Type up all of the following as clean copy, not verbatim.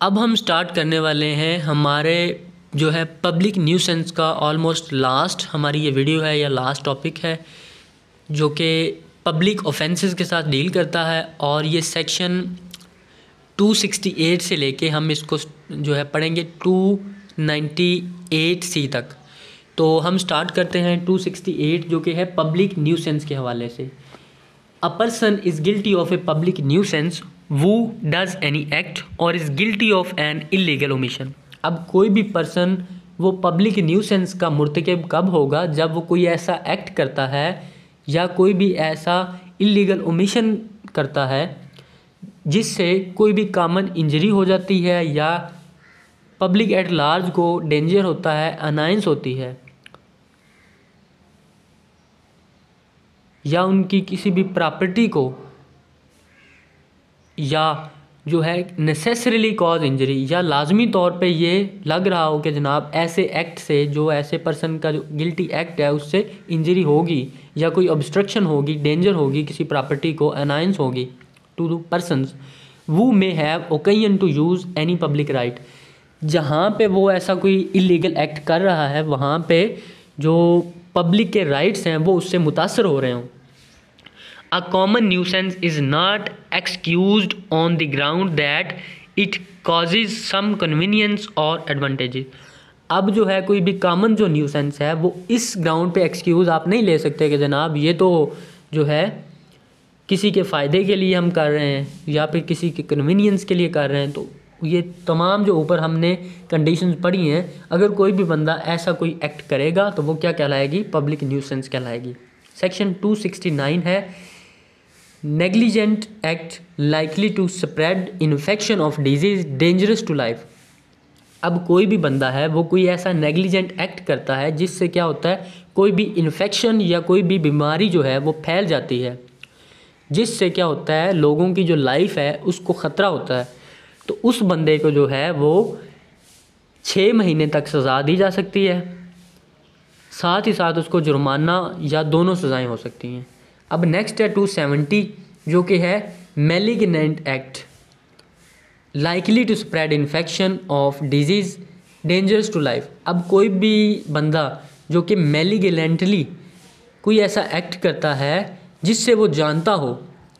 अब हम स्टार्ट करने वाले हैं हमारे जो है पब्लिक न्यूसेंस का ऑलमोस्ट लास्ट हमारी ये वीडियो है या लास्ट टॉपिक है जो कि पब्लिक ऑफेंसेस के साथ डील करता है। और ये सेक्शन 268 से लेके हम इसको जो है पढ़ेंगे 298C तक। तो हम स्टार्ट करते हैं 268 जो कि है पब्लिक न्यूसेंस के हवाले से। A person is guilty of a public nuisance who does any act or is guilty of an illegal omission। अब कोई भी पर्सन वो पब्लिक न्यूसेंस का मुर्तकिब कब होगा, जब वो कोई ऐसा एक्ट करता है या कोई भी ऐसा इलीगल ओमिशन करता है जिससे कोई भी कॉमन इंजरी हो जाती है या पब्लिक एट लार्ज को डेंजर होता है, अनायंस होती है, या उनकी किसी भी प्रॉपर्टी को या जो है नेसेसरीली कॉज इंजरी, या लाजमी तौर पे ये लग रहा हो कि जनाब ऐसे एक्ट से जो ऐसे पर्सन का जो गिल्टी एक्ट है उससे इंजरी होगी या कोई ऑब्स्ट्रक्शन होगी, डेंजर होगी किसी प्रॉपर्टी को, अनायंस होगी टू पर्सनस वो may have occasion to use any public right. जहाँ पे वो ऐसा कोई इलीगल एक्ट कर रहा है वहाँ पे जो पब्लिक के राइट्स हैं वो उससे मुतासर हो रहे हों। A common nuisance is not excused on the ground that it causes some convenience or advantages। अब जो है कोई भी कॉमन जो न्यूसेंस है वो इस ग्राउंड पे एक्सक्यूज़ आप नहीं ले सकते कि जनाब ये तो जो है किसी के फ़ायदे के लिए हम कर रहे हैं या फिर किसी के कन्वीनियंस के लिए कर रहे हैं। तो ये तमाम जो ऊपर हमने कंडीशंस पढ़ी हैं, अगर कोई भी बंदा ऐसा कोई एक्ट करेगा तो वो क्या कहलाएगी, पब्लिक न्यूसेंस कहलाएगी। सेक्शन 269 है negligent act likely to spread infection of disease dangerous to life. अब कोई भी बंदा है वो कोई ऐसा नेग्लिजेंट एक्ट करता है जिससे क्या होता है, कोई भी इन्फेक्शन या कोई भी बीमारी जो है वो फैल जाती है, जिससे क्या होता है लोगों की जो लाइफ है उसको ख़तरा होता है। तो उस बंदे को जो है वो 6 महीने तक सज़ा दी जा सकती है, साथ ही साथ उसको जुर्माना या दोनों सज़ाएँ हो सकती हैं। अब नेक्स्ट है 270 जो कि है malignant act likely to spread infection of disease dangerous to life. अब कोई भी बंदा जो कि मैलिग्नेंटली कोई ऐसा एक्ट करता है जिससे वो जानता हो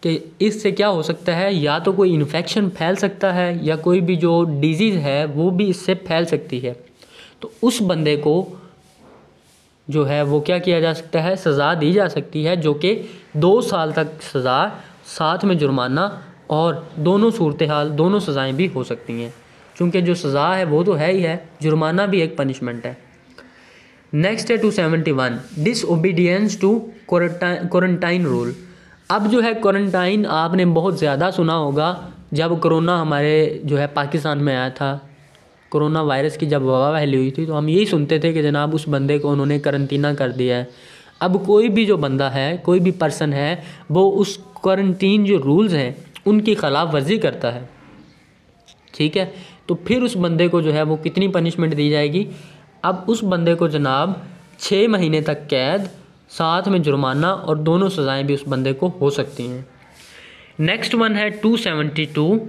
कि इससे क्या हो सकता है, या तो कोई इन्फेक्शन फैल सकता है या कोई भी जो डिजीज़ है वो भी इससे फैल सकती है, तो उस बंदे को जो है वो क्या किया जा सकता है, सज़ा दी जा सकती है, जो कि 2 साल तक सज़ा साथ में जुर्माना, और दोनों सूरत हाल दोनों सज़ाएँ भी हो सकती हैं, क्योंकि जो सज़ा है वो तो है ही है, जुर्माना भी एक पनिशमेंट है। नेक्स्ट है 271 डिसओबीडियंस टू क्वारंटाइन रूल। अब जो है क्वारंटाइन आपने बहुत ज़्यादा सुना होगा, जब कोरोना हमारे जो है पाकिस्तान में आया था, कोरोना वायरस की जब वबा फैली हुई थी तो हम यही सुनते थे कि जनाब उस बंदे को उन्होंने करंटीना कर दिया है। अब कोई भी जो बंदा है, कोई भी पर्सन है, वो उस क्वारंटीन जो रूल्स हैं उनकी ख़िलाफ़ वर्जी करता है, ठीक है, तो फिर उस बंदे को जो है वो कितनी पनिशमेंट दी जाएगी। अब उस बंदे को जनाब 6 महीने तक कैद साथ में जुर्माना और दोनों सज़ाएँ भी उस बंदे को हो सकती हैं। नेक्स्ट वन है 272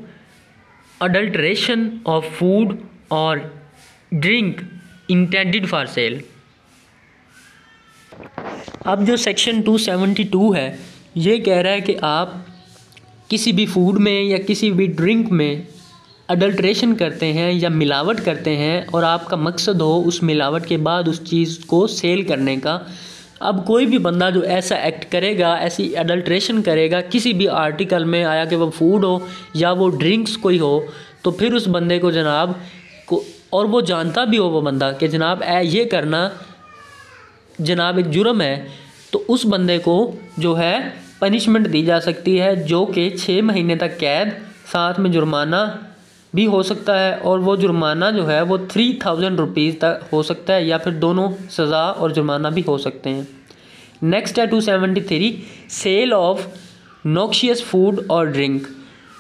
अडल्ट्रेशन ऑफ फूड और ड्रिंक इंटेंडेड फॉर सेल। अब जो सेक्शन 272 है ये कह रहा है कि आप किसी भी फूड में या किसी भी ड्रिंक में अडल्ट्रेशन करते हैं या मिलावट करते हैं और आपका मकसद हो उस मिलावट के बाद उस चीज़ को सेल करने का। अब कोई भी बंदा जो ऐसा एक्ट करेगा, ऐसी अडल्ट्रेशन करेगा किसी भी आर्टिकल में, आया कि वो फूड हो या वो ड्रिंक्स कोई हो, तो फिर उस बंदे को जनाब को, और वो जानता भी हो वो बंदा कि जनाब ये करना जनाब एक जुर्म है, तो उस बंदे को जो है पनिशमेंट दी जा सकती है, जो कि 6 महीने तक कैद साथ में जुर्माना भी हो सकता है, और वो जुर्माना जो है वो 3000 रुपीज़ तक हो सकता है, या फिर दोनों सज़ा और जुर्माना भी हो सकते हैं। नेक्स्ट है 273 सेल ऑफ नॉक्शियस फूड और ड्रिंक।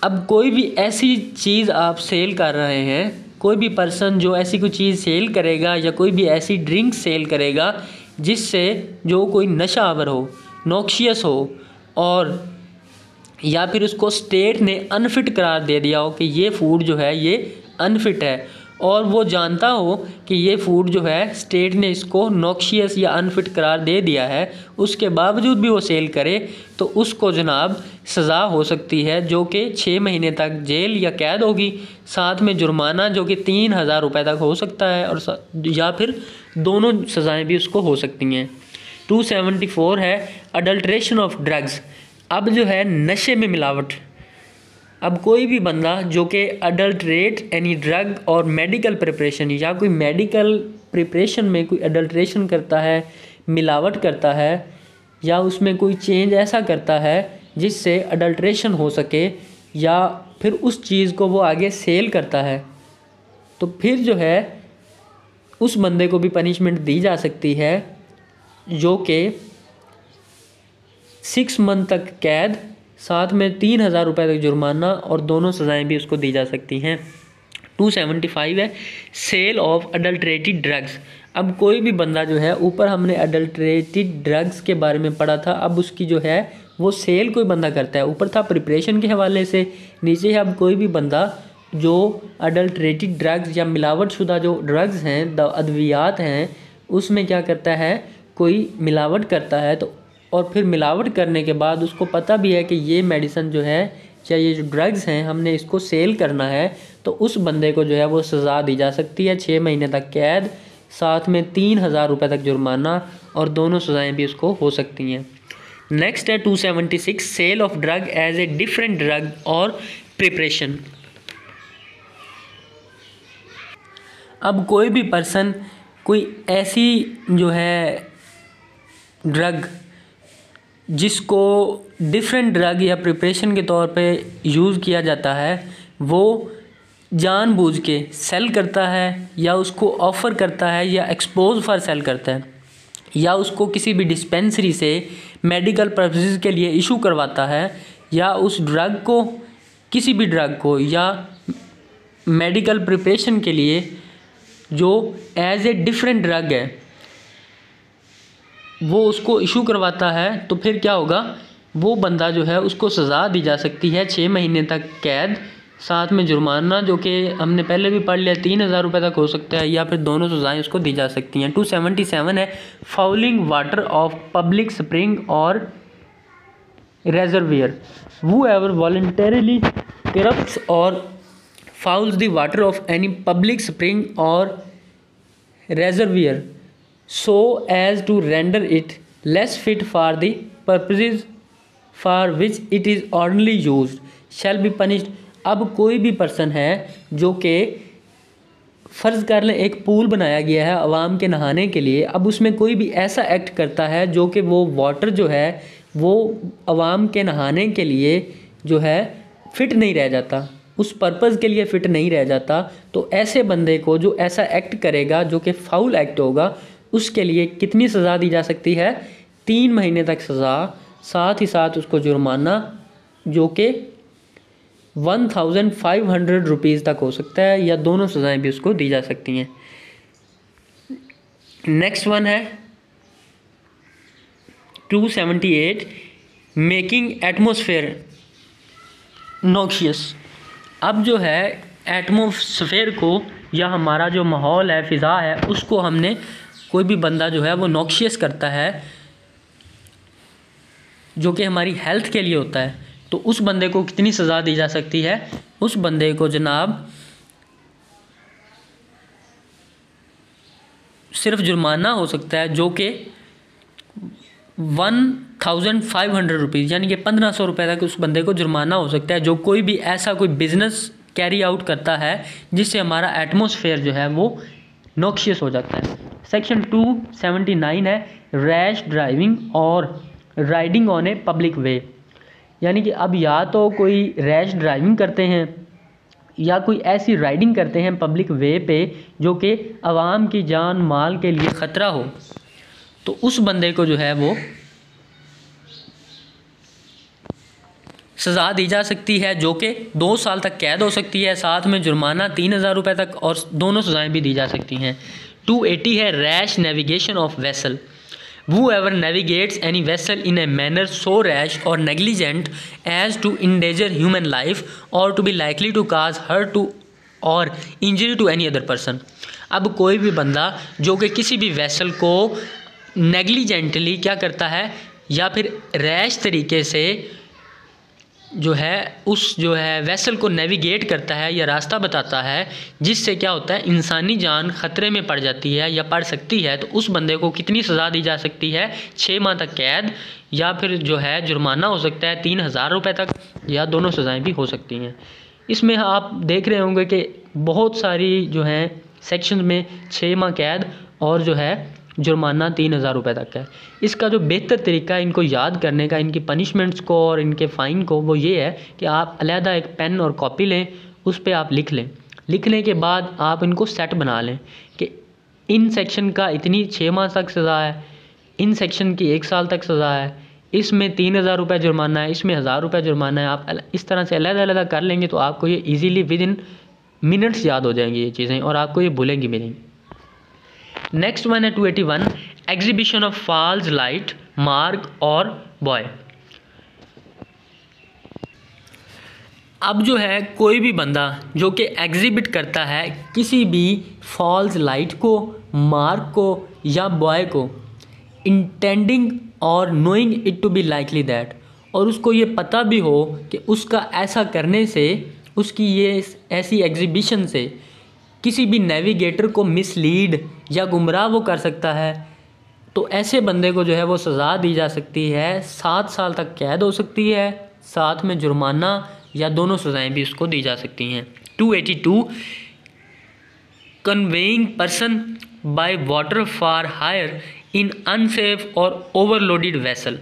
अब कोई भी ऐसी चीज़ आप सेल कर रहे हैं, कोई भी पर्सन जो ऐसी कोई चीज़ सेल करेगा या कोई भी ऐसी ड्रिंक सेल करेगा जिससे जो कोई नशा आवर हो, नॉक्शियस हो और या फिर उसको स्टेट ने अनफिट करार दे दिया हो कि ये फूड जो है ये अनफिट है, और वो जानता हो कि ये फूड जो है स्टेट ने इसको नॉक्शियस या अनफिट करार दे दिया है, उसके बावजूद भी वो सेल करे, तो उसको जनाब सज़ा हो सकती है जो कि 6 महीने तक जेल या कैद होगी, साथ में जुर्माना जो कि 3,000 रुपये तक हो सकता है, और या फिर दोनों सज़ाएं भी उसको हो सकती हैं। 274 है अडल्ट्रेशन ऑफ ड्रग्स। अब जो है नशे में मिलावट। अब कोई भी बंदा जो कि अडल्ट्रेट एनी ड्रग और मेडिकल प्रिपरेशन, या कोई मेडिकल प्रिपरेशन में कोई अडल्ट्रेशन करता है, मिलावट करता है, या उसमें कोई चेंज ऐसा करता है जिससे अडल्ट्रेशन हो सके, या फिर उस चीज़ को वो आगे सेल करता है, तो फिर जो है उस बंदे को भी पनिशमेंट दी जा सकती है जो कि 6 मंथ तक कैद, साथ में 3,000 रुपये तक जुर्माना, और दोनों सज़ाएं भी उसको दी जा सकती हैं। 275 है सेल ऑफ अडल्ट्रेटेड ड्रग्स। अब कोई भी बंदा जो है, ऊपर हमने अडल्ट्रेटेड ड्रग्स के बारे में पढ़ा था, अब उसकी जो है वो सेल कोई बंदा करता है, ऊपर था प्रिपरेशन के हवाले से, नीचे है अब कोई भी बंदा जो अडल्ट्रेटेड ड्रग्स या मिलावटशुदा जो ड्रग्स हैं, अद्वियात हैं, उसमें क्या करता है, कोई मिलावट करता है, तो और फिर मिलावट करने के बाद उसको पता भी है कि ये मेडिसिन जो है या ये जो ड्रग्स हैं हमने इसको सेल करना है, तो उस बंदे को जो है वो सज़ा दी जा सकती है 6 महीने तक कैद, साथ में 3,000 रुपये तक जुर्माना, और दोनों सज़ाएं भी उसको हो सकती हैं। नेक्स्ट है 276 sale of drug as a different drug और प्रिपरेशन। अब कोई भी पर्सन कोई ऐसी जो है ड्रग जिसको डिफरेंट ड्रग या प्रिपरेशन के तौर पे यूज़ किया जाता है, वो जानबूझ के सेल करता है, या उसको ऑफ़र करता है, या एक्सपोज फॉर सेल करता है, या उसको किसी भी डिस्पेंसरी से मेडिकल पर्पसेस के लिए इशू करवाता है, या उस ड्रग को, किसी भी ड्रग को या मेडिकल प्रिपरेशन के लिए जो एज ए डिफरेंट ड्रग है वो उसको इशू करवाता है, तो फिर क्या होगा, वो बंदा जो है उसको सज़ा दी जा सकती है 6 महीने तक कैद, साथ में जुर्माना जो कि हमने पहले भी पढ़ लिया 3,000 रुपये तक हो सकता है, या फिर दोनों सज़ाएं उसको दी जा सकती हैं। 277 है fouling water of public spring और reservoir. Whoever voluntarily corrupts or fouls the water of any public spring or reservoir so as to render it less fit for the purposes for which it is ordinarily used shall be punished. अब कोई भी person है जो कि फ़र्ज़ कर लें एक पूल बनाया गया है आवाम के नहाने के लिए, अब उसमें कोई भी ऐसा एक्ट करता है जो कि वो वाटर जो है वो आवाम के नहाने के लिए जो है फ़िट नहीं रह जाता, उस पर्पज़ के लिए फ़िट नहीं रह जाता, तो ऐसे बंदे को जो ऐसा एक्ट करेगा जो कि फाउल एक्ट होगा, उसके लिए कितनी सज़ा दी जा सकती है, 3 महीने तक सज़ा, साथ ही साथ उसको जुर्माना जो कि 1,500 रुपीज़ तक हो सकता है, या दोनों सज़ाएं भी उसको दी जा सकती हैं। नेक्स्ट वन है 278 मेकिंग एटमॉस्फेयर नॉक्शियस। अब जो है एटमॉस्फेयर को या हमारा जो माहौल है, फ़िज़ा है, उसको हमने कोई भी बंदा जो है वो नॉक्शियस करता है जो कि हमारी हेल्थ के लिए होता है, तो उस बंदे को कितनी सज़ा दी जा सकती है, उस बंदे को जनाब सिर्फ जुर्माना हो सकता है जो कि 1,500 रुपीज़ यानी कि 1,500 रुपये तक उस बंदे को जुर्माना हो सकता है जो कोई भी ऐसा कोई बिज़नेस कैरी आउट करता है जिससे हमारा एटमॉस्फेयर जो है वो नॉक्शियस हो जाता है। सेक्शन 279 है रैश ड्राइविंग और राइडिंग ऑन ए पब्लिक वे, यानी कि अब या तो कोई रैश ड्राइविंग करते हैं या कोई ऐसी राइडिंग करते हैं पब्लिक वे पे जो कि आवाम की जान माल के लिए ख़तरा हो, तो उस बंदे को जो है वो सज़ा दी जा सकती है जो कि 2 साल तक कैद हो सकती है, साथ में जुर्माना 3,000 रुपये तक, और दोनों सज़ाएं भी दी जा सकती हैं। 280 है rash navigation of vessel. whoever navigates any vessel in a manner so rash or negligent as to endanger human life or to be likely to cause hurt to or injury to any other person। अब कोई भी बंदा जो कि किसी भी vessel को negligently क्या करता है या फिर रैश तरीके से जो है वेसल को नेविगेट करता है या रास्ता बताता है, जिससे क्या होता है इंसानी जान खतरे में पड़ जाती है या पड़ सकती है, तो उस बंदे को कितनी सज़ा दी जा सकती है? 6 माह तक कैद या फिर जो है जुर्माना हो सकता है 3000 रुपये तक, या दोनों सज़ाएं भी हो सकती हैं। इसमें आप देख रहे होंगे कि बहुत सारी जो हैं सेक्शन में 6 माह कैद और जो है जुर्माना 3000 रुपये तक है। इसका जो बेहतर तरीका है इनको याद करने का, इनकी पनिशमेंट्स को और इनके फ़ाइन को, वो ये है कि आप अलहदा एक पेन और कॉपी लें, उस पर आप लिख लें। लिखने के बाद आप इनको सेट बना लें कि इन सेक्शन का इतनी 6 माह तक सज़ा है, इन सेक्शन की 1 साल तक सज़ा है, इसमें 3000 रुपये जुर्माना है, इसमें 1000 रुपये जुर्माना है। आप इस तरह से अलग-अलग कर लेंगे तो आपको ये ईज़िली विद इन मिनट्स याद हो जाएंगी ये चीज़ें, और आपको ये भूलेंगी भी नहीं। नेक्स्ट वन है 281, exhibition of false light, mark और बॉय। अब जो है कोई भी बंदा जो कि एग्जिबिट करता है किसी भी फॉल्स लाइट को, मार्क को या बॉय को, इंटेंडिंग और knowing it to be likely that, और उसको ये पता भी हो कि उसका ऐसा करने से, उसकी ये ऐसी एग्जीबिशन से किसी भी नेविगेटर को मिसलीड या गुमराह वो कर सकता है, तो ऐसे बंदे को जो है वो सज़ा दी जा सकती है। 7 साल तक कैद हो सकती है, साथ में जुर्माना या दोनों सज़ाएं भी उसको दी जा सकती हैं। 282, conveying person by water for hire in unsafe और ओवरलोडेड वेसल।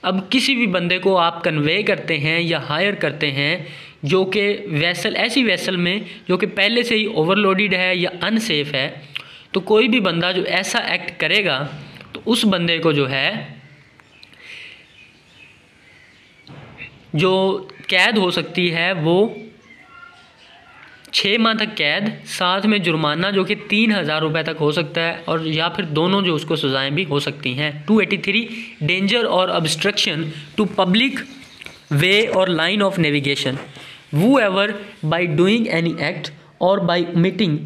अब किसी भी बंदे को आप कन्वे करते हैं या हायर करते हैं जो कि वेसल, ऐसी वेसल में जो कि पहले से ही ओवरलोडेड है या अनसेफ है, तो कोई भी बंदा जो ऐसा एक्ट करेगा तो उस बंदे को जो है जो कैद हो सकती है वो 6 माह तक कैद, साथ में जुर्माना जो कि 3000 रुपये तक हो सकता है, और या फिर दोनों जो उसको सज़ाएं भी हो सकती हैं। 283, डेंजर और ऑब्स्ट्रक्शन टू पब्लिक वे और line of navigation, whoever by doing any act और by omitting,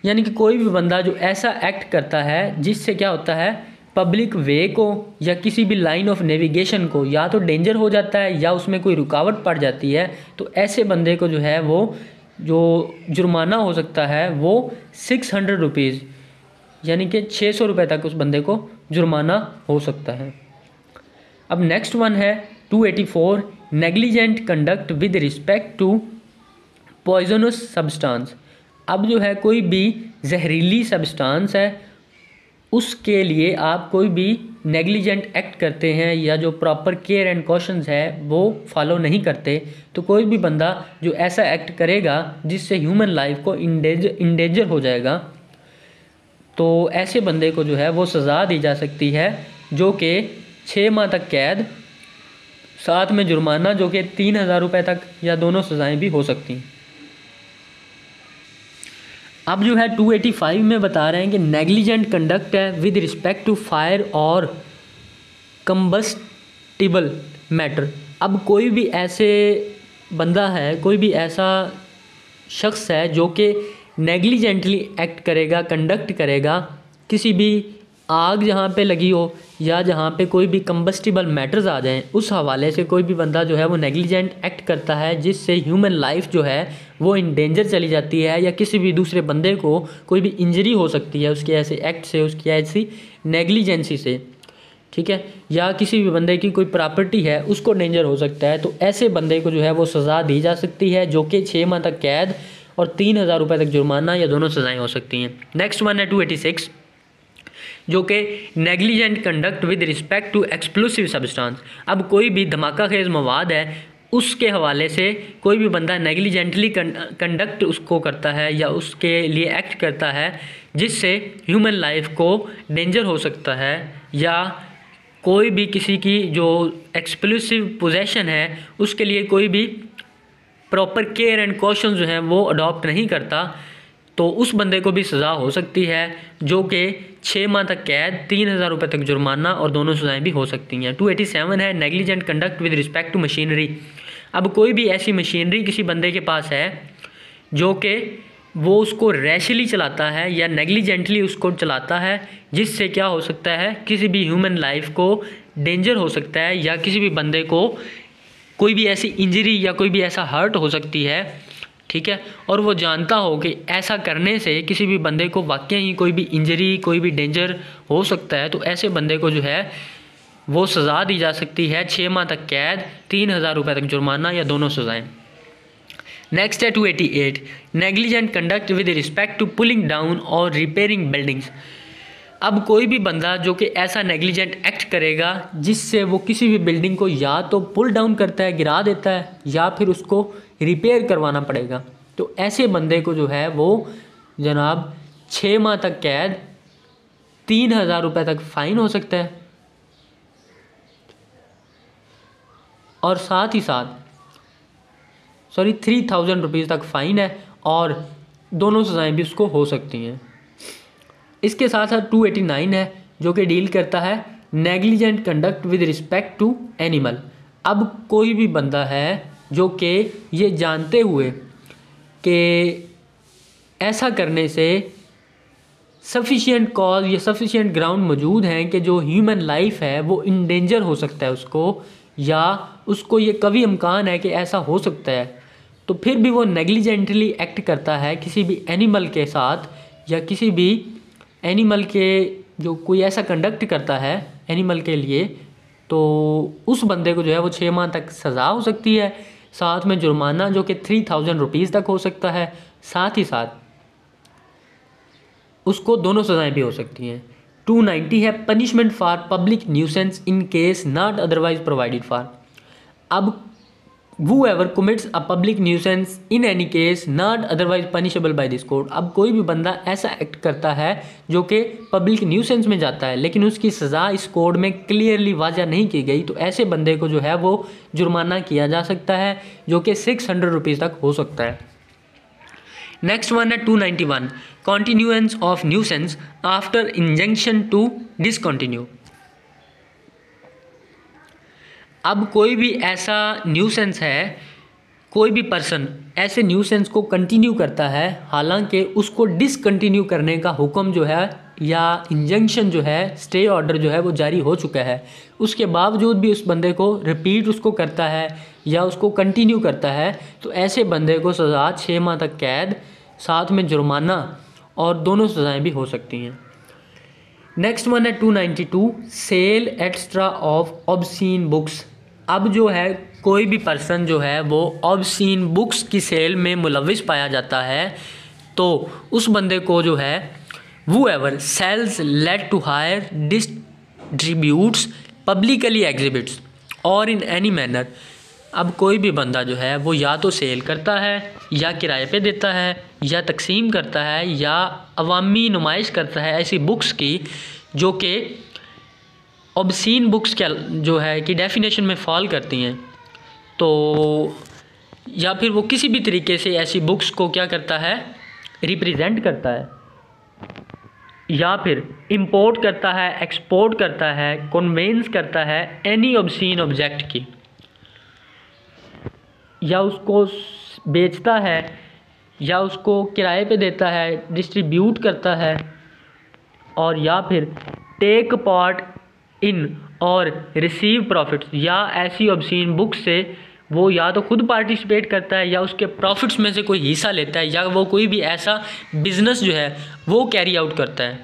यानी कि कोई भी बंदा जो ऐसा एक्ट करता है जिससे क्या होता है पब्लिक वे को या किसी भी लाइन ऑफ नेविगेशन को या तो डेंजर हो जाता है या उसमें कोई रुकावट पड़ जाती है, तो ऐसे बंदे को जो है वो जो जुर्माना हो सकता है वो 600 रुपीज़ यानी कि 600 रुपये तक उस बंदे को जुर्माना हो सकता है। अब नेक्स्ट वन है 284, negligent conduct with respect to poisonous substance. अब जो है कोई भी जहरीली सब्सटेंस है उसके लिए आप कोई भी नेग्लिजेंट एक्ट करते हैं या जो प्रॉपर केयर एंड कॉशंस है वो फॉलो नहीं करते, तो कोई भी बंदा जो ऐसा एक्ट करेगा जिससे ह्यूमन लाइफ को इंडेंजर हो जाएगा, तो ऐसे बंदे को जो है वो सज़ा दी जा सकती है जो कि 6 माह तक कैद, साथ में जुर्माना जो कि 3000 रुपये तक या दोनों सज़ाएं भी हो सकती हैं। अब जो है 285 में बता रहे हैं कि नेग्लिजेंट कंडक्ट है विद रिस्पेक्ट टू फायर और कंबस्टिबल मैटर। अब कोई भी ऐसे बंदा है, कोई भी ऐसा शख्स है जो कि नेग्लिजेंटली एक्ट करेगा, कंडक्ट करेगा किसी भी आग जहाँ पे लगी हो या जहाँ पे कोई भी कंबस्टिबल मैटर्स आ जाएं, उस हवाले से कोई भी बंदा जो है वो नेग्लिजेंट एक्ट करता है जिससे ह्यूमन लाइफ जो है वो इन डेंजर चली जाती है या किसी भी दूसरे बंदे को कोई भी इंजरी हो सकती है उसके ऐसे एक्ट से, उसकी ऐसी नेग्लिजेंसी से, ठीक है, या किसी भी बंदे की कोई प्रॉपर्टी है उसको डेंजर हो सकता है, तो ऐसे बंदे को जो है वो सज़ा दी जा सकती है जो कि 6 माह तक कैद और 3000 रुपये तक जुर्माना या दोनों सज़ाएँ हो सकती हैं। नेक्स्ट वन है 286 जो कि negligent conduct with respect to explosive substance. अब कोई भी धमाका खेज मवाद है उसके हवाले से कोई भी बंदा नेग्लिजेंटली कंडक्ट उसको करता है या उसके लिए एक्ट करता है जिससे ह्यूमन लाइफ को डेंजर हो सकता है, या कोई भी किसी की जो एक्सप्लोसिव पोजेशन है उसके लिए कोई भी प्रॉपर केयर एंड कॉशन जो है वो अडॉप्ट नहीं करता, तो उस बंदे को भी सज़ा हो सकती है, जो कि 6 माह तक कैद, 3,000 रुपये तक जुर्माना और दोनों सज़ाएँ भी हो सकती हैं। 287 है negligent conduct with respect to machinery. अब कोई भी ऐसी मशीनरी किसी बंदे के पास है जो कि वो उसको रैशली चलाता है या नेग्लिजेंटली उसको चलाता है, जिससे क्या हो सकता है, किसी भी ह्यूमन लाइफ को डेंजर हो सकता है या किसी भी बंदे को कोई भी ऐसी इंजरी या कोई भी ऐसा हर्ट हो सकती है, ठीक है, और वो जानता हो कि ऐसा करने से किसी भी बंदे को वाकई ही कोई भी इंजरी, कोई भी डेंजर हो सकता है, तो ऐसे बंदे को जो है वो सज़ा दी जा सकती है 6 माह तक कैद, 3,000 रुपये तक जुर्माना या दोनों सज़ाएँ। नेक्स्ट है 288 negligent conduct with respect to pulling down और रिपेयरिंग बिल्डिंग्स। अब कोई भी बंदा जो कि ऐसा नेग्लिजेंट एक्ट करेगा जिससे वो किसी भी बिल्डिंग को या तो पुल डाउन करता है, गिरा देता है, या फिर उसको रिपेयर करवाना पड़ेगा, तो ऐसे बंदे को जो है वो जनाब 6 माह तक कैद, 3,000 रुपये तक फ़ाइन हो सकता है, और साथ ही साथ 3,000 रुपीज़ तक फ़ाइन है, और दोनों सज़ाएँ भी उसको हो सकती हैं। इसके साथ साथ 289 है जो कि डील करता है negligent conduct with respect to animal. अब कोई भी बंदा है जो कि ये जानते हुए कि ऐसा करने से सफिशिएंट कॉज या सफिशिएंट ग्राउंड मौजूद हैं कि जो ह्यूमन लाइफ है वो इन डेंजर हो सकता है उसको, या उसको ये कभी इम्कान है कि ऐसा हो सकता है, तो फिर भी वो नेग्लिजेंटली एक्ट करता है किसी भी एनिमल के साथ, या किसी भी एनिमल के जो कोई ऐसा कंडक्ट करता है एनिमल के लिए, तो उस बंदे को जो है वो 6 माह तक सज़ा हो सकती है, साथ में जुर्माना जो कि 3,000 रुपीज़ तक हो सकता है, साथ ही साथ उसको दोनों सज़ाएँ भी हो सकती हैं। 290 है punishment for public nuisance in case not otherwise provided for. अब whoever commits a public nuisance in any case not otherwise punishable by this code। अब कोई भी बंदा ऐसा एक्ट करता है जो कि पब्लिक न्यूसेंस में जाता है लेकिन उसकी सज़ा इस कोड में क्लियरली वाज़ा नहीं की गई, तो ऐसे बंदे को जो है वो जुर्माना किया जा सकता है जो कि 600 रुपीज़ तक हो सकता है। नेक्स्ट वन है 291 continuance of nuisance after injunction to discontinue. अब कोई भी ऐसा न्यूसेंस है, कोई भी पर्सन ऐसे न्यूसेंस को कंटिन्यू करता है हालांकि उसको डिसकंटिन्यू करने का हुक्म जो है या इंजंक्शन जो है, स्टे ऑर्डर जो है वो जारी हो चुका है, उसके बावजूद भी उस बंदे को रिपीट उसको करता है या उसको कंटिन्यू करता है, तो ऐसे बंदे को सज़ा 6 माह तक कैद, साथ में जुर्माना और दोनों सज़ाएँ भी हो सकती हैं। नेक्स्ट वन है 292 sale extra of obscene books. अब जो है कोई भी पर्सन जो है वो ऑब्सीन बुक्स की सेल में मुलविस पाया जाता है, तो उस बंदे को जो है whoever sells let to hire distributes publicly exhibits और in any manner। अब कोई भी बंदा जो है वो या तो सेल करता है या किराए पे देता है या तकसीम करता है या अवामी नुमाइश करता है ऐसी बुक्स की जो कि ऑब्सीन बुक्स क्या जो है कि डेफिनेशन में फॉल करती हैं, तो या फिर वो किसी भी तरीके से ऐसी बुक्स को क्या करता है, रिप्रेजेंट करता है, या फिर इंपोर्ट करता है, एक्सपोर्ट करता है, कन्वेंस करता है एनी ऑब्सीन ऑब्जेक्ट की, या उसको बेचता है या उसको किराए पे देता है, डिस्ट्रीब्यूट करता है, और या फिर टेक पार्ट इन और रिसीव प्रॉफिट्स, या ऐसी ऑब्सीन बुक से वो या तो खुद पार्टिसिपेट करता है या उसके प्रॉफिट्स में से कोई हिस्सा लेता है, या वो कोई भी ऐसा बिजनेस जो है वो कैरी आउट करता है।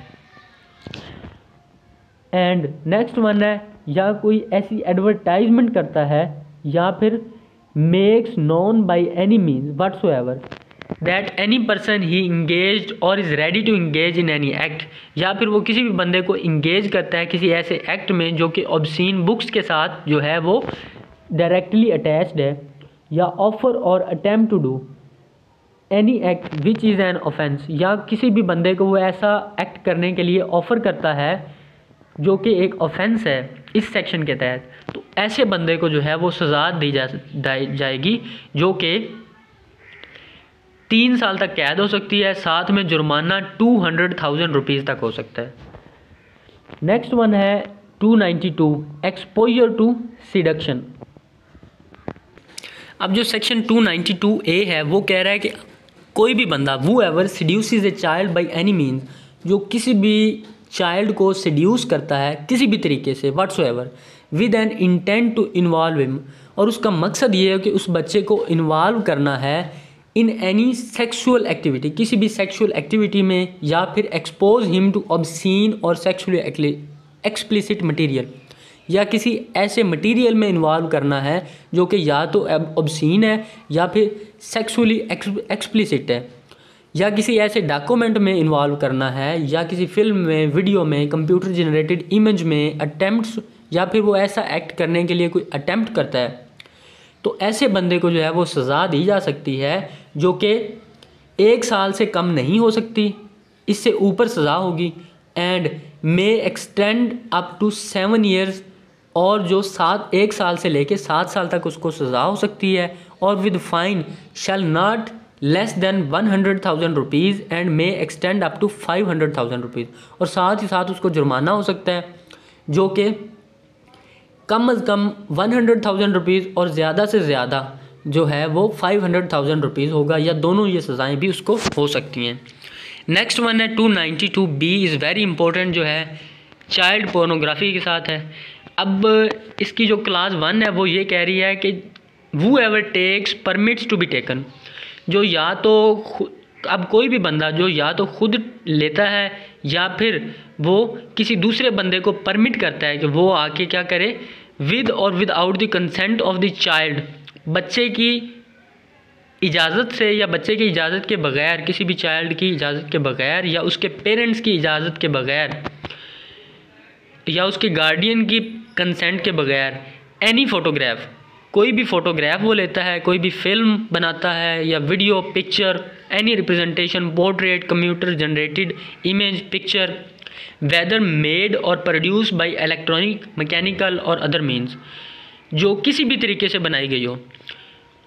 एंड नेक्स्ट वन है या कोई ऐसी एडवर्टाइजमेंट करता है या फिर makes known by any means whatsoever that any person he engaged और is ready to engage in any act, या फिर वो किसी भी बंदे को इंगेज करता है किसी ऐसे एक्ट में जो कि ऑब्सीन बुक्स के साथ जो है वो डायरेक्टली अटैच्ड है, या ऑफर और attempt to do any act which is an offence, या किसी भी बंदे को वो ऐसा एक्ट करने के लिए ऑफ़र करता है जो कि एक ऑफेंस है इस सेक्शन के तहत, तो ऐसे बंदे को जो है वो सज़ा दी जाएगी जो कि 3 साल तक कैद हो सकती है, साथ में जुर्माना 200,000 रुपीज़ तक हो सकता है। नेक्स्ट वन है 292 एक्सपोजर टू सिडक्शन। अब जो सेक्शन 292A है वो कह रहा है कि कोई भी बंदा whoever seduces a child by any means, जो किसी भी चाइल्ड को सीड्यूस करता है किसी भी तरीके से whatsoever with an intent to involve him, और उसका मकसद ये है कि उस बच्चे को इन्वॉल्व करना है इन एनी सेक्सुअल एक्टिविटी, किसी भी सेक्सुअल एक्टिविटी में, या फिर एक्सपोज हिम टू ऑब्सीन और सेक्सुअली एक्सप्लिसिट मटीरियल, या किसी ऐसे मटेरियल में इन्वॉल्व करना है जो कि या तो ऑब्सीन है या फिर सेक्सुअली एक्सप्लिसिट है, या किसी ऐसे डॉक्यूमेंट में इन्वॉल्व करना है, या किसी फिल्म में, वीडियो में, कंप्यूटर जनरेटेड इमेज में अटेम्प्ट्स, या फिर वो ऐसा एक्ट करने के लिए कोई अटेम्प्ट करता है, तो ऐसे बंदे को जो है वो सज़ा दी जा सकती है जो कि 1 साल से कम नहीं हो सकती, इससे ऊपर सज़ा होगी, and may extend up to 7 years, और जो 1 साल से लेके 7 साल तक उसको सज़ा हो सकती है, और with fine shall not less than 100,000 rupees and may extend up to 500,000 rupees, और साथ ही साथ उसको जुर्माना हो सकता है जो कि कम अज़ कम 100,000 रुपीज़ और ज़्यादा से ज़्यादा जो है वो 500,000 रुपीज़ होगा, या दोनों ये सज़ाएँ भी उसको हो सकती हैं। नेक्स्ट वन है 292B इज़ वेरी इंपॉर्टेंट, जो है चाइल्ड पोर्नोग्राफी के साथ है। अब इसकी जो क्लास 1 है वो ये कह रही है कि who ever takes permits to be taken, जो या तो अब कोई भी बंदा जो या तो खुद लेता है या फिर वो किसी दूसरे बंदे को परमिट करता है कि वो आके क्या करे, विद और without the consent of the child, बच्चे की इजाज़त से या बच्चे की इजाज़त के बगैर, किसी भी चाइल्ड की इजाज़त के बगैर, या उसके पेरेंट्स की इजाज़त के बगैर, या उसके गार्डियन की कंसेंट के बगैर, एनी फ़ोटोग्राफ, कोई भी फ़ोटोग्राफ वो लेता है, कोई भी फिल्म बनाता है या video, picture, any representation, portrait, computer generated image, picture, whether made और प्रोड्यूस बाय इलेक्ट्रॉनिक, मैकेनिकल और अदर मीन्स, जो किसी भी तरीके से बनाई गई हो,